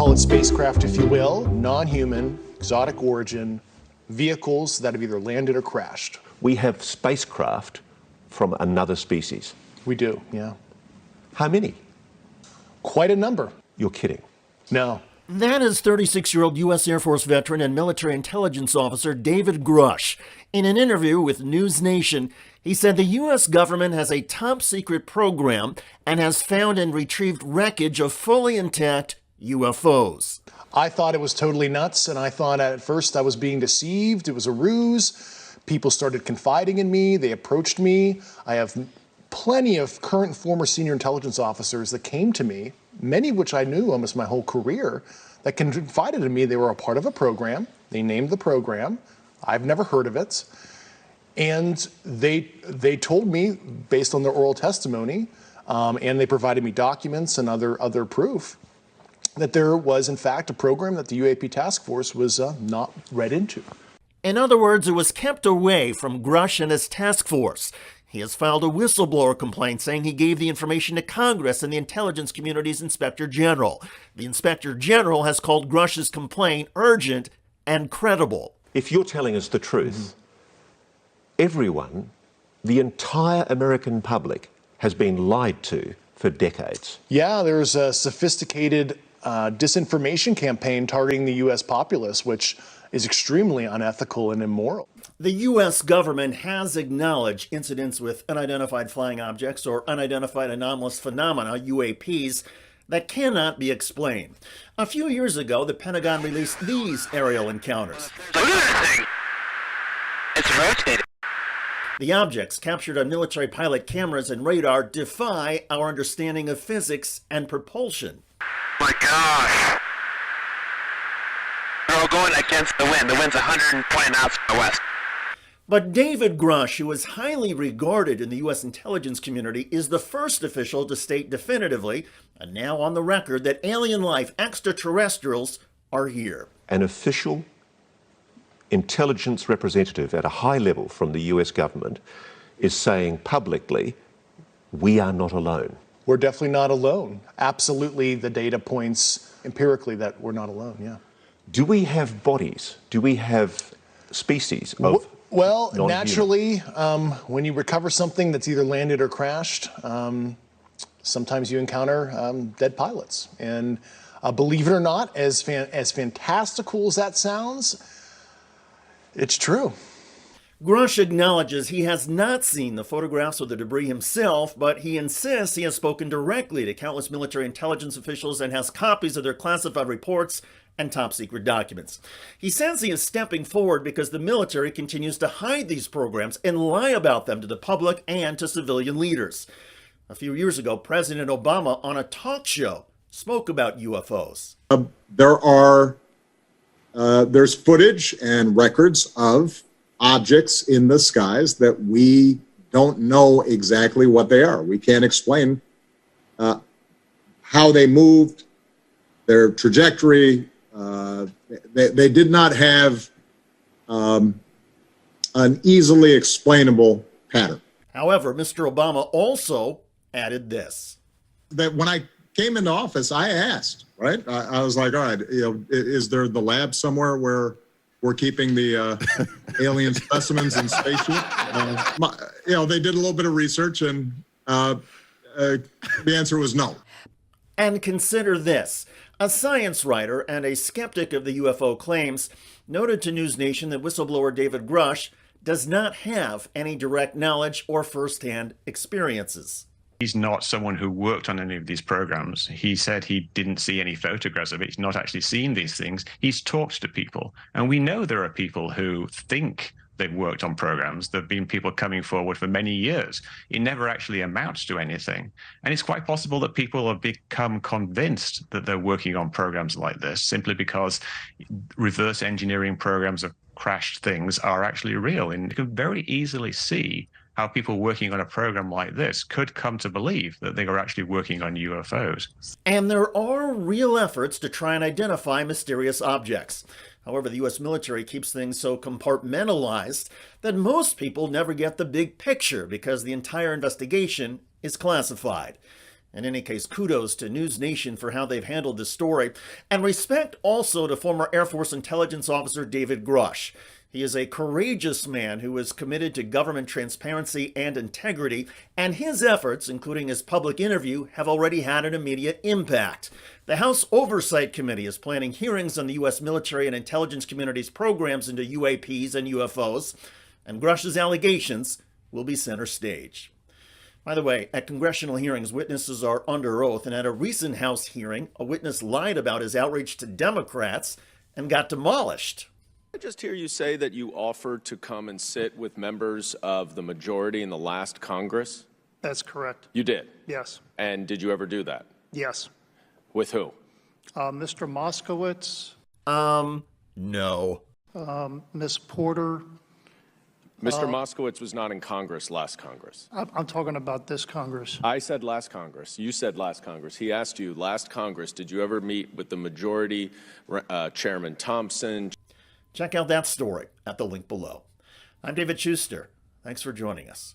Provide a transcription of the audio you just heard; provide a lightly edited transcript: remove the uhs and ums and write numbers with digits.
call it spacecraft, if you will, non-human, exotic origin, vehicles that have either landed or crashed. We have spacecraft from another species. We do, yeah. How many? Quite a number. You're kidding. No. That is 36-year-old U.S. Air Force veteran and military intelligence officer David Grush. In an interview with News Nation, he said the U.S. government has a top-secret program and has found and retrieved wreckage of fully intact UFOs. I thought it was totally nuts, and I thought at first I was being deceived. It was a ruse. People started confiding in me. They approached me. I have plenty of current and former senior intelligence officers that came to me, many of which I knew almost my whole career, that confided in me they were a part of a program. They named the program. I've never heard of it. And they told me, based on their oral testimony, and they provided me documents and other proof, that there was, in fact, a program that the UAP task force was not read into. In other words, it was kept away from Grush and his task force. He has filed a whistleblower complaint saying he gave the information to Congress and the intelligence community's Inspector General. The Inspector General has called Grush's complaint urgent and credible. If you're telling us the truth, everyone, the entire American public, has been lied to for decades. Yeah, there's a sophisticated disinformation campaign targeting the U.S. populace, which is extremely unethical and immoral. The U.S. government has acknowledged incidents with unidentified flying objects or unidentified anomalous phenomena, UAPs, that cannot be explained. A few years ago, the Pentagon released these aerial encounters. Look at that thing! It's rotating. The objects captured on military pilot cameras and radar defy our understanding of physics and propulsion. My gosh! They're all going against the wind. The wind's 120 knots from the west. But David Grush, who is highly regarded in the U.S. intelligence community, is the first official to state definitively, and now on the record, that alien life, extraterrestrials, are here. An official intelligence representative at a high level from the US government is saying publicly, we are not alone. We're definitely not alone. Absolutely, the data points empirically that we're not alone, yeah. Do we have bodies? Do we have species of Well, non-human? naturally, when you recover something that's either landed or crashed, sometimes you encounter dead pilots. And believe it or not, as fantastical as that sounds, it's true. Grush acknowledges he has not seen the photographs of the debris himself, but he insists he has spoken directly to countless military intelligence officials and has copies of their classified reports and top-secret documents. He says he is stepping forward because the military continues to hide these programs and lie about them to the public and to civilian leaders. A few years ago, President Obama, on a talk show, spoke about UFOs. There's footage and records of objects in the skies that we don't know exactly what they are. We can't explain how they moved, their trajectory. They did not have an easily explainable pattern. However, Mr. Obama also added this. That when I came into office, I asked, right? I was like, all right, is there the lab somewhere where we're keeping the alien specimens in spaceship? They did a little bit of research, and the answer was no. And consider this. A science writer and a skeptic of the UFO claims noted to News Nation that whistleblower David Grush does not have any direct knowledge or firsthand experiences. He's not someone who worked on any of these programs. He said he didn't see any photographs of it. He's not actually seen these things. He's talked to people. And we know there are people who think they've worked on programs. There have been people coming forward for many years. It never actually amounts to anything. And it's quite possible that people have become convinced that they're working on programs like this simply because reverse engineering programs of crashed things are actually real. And you can very easily see how people working on a program like this could come to believe that they are actually working on UFOs. And there are real efforts to try and identify mysterious objects. However, the U.S. military keeps things so compartmentalized that most people never get the big picture because the entire investigation is classified. In any case, kudos to News Nation for how they've handled this story, and respect also to former Air Force intelligence officer David Grush. He is a courageous man who is committed to government transparency and integrity, and his efforts, including his public interview, have already had an immediate impact. The House Oversight Committee is planning hearings on the U.S. military and intelligence community's programs into UAPs and UFOs, and Grush's allegations will be center stage. By the way, at congressional hearings, witnesses are under oath, and at a recent House hearing, a witness lied about his outreach to Democrats and got demolished. I just hear you say that you offered to come and sit with members of the majority in the last Congress? That's correct. You did? Yes. And did you ever do that? Yes. With who? Mr. Moskowitz, No. Ms. Porter. Mr. Moskowitz was not in Congress last Congress. I'm talking about this Congress. I said last Congress. You said last Congress. He asked you last Congress, did you ever meet with the majority, Chairman Thompson? Check out that story at the link below. I'm David Schuster. Thanks for joining us.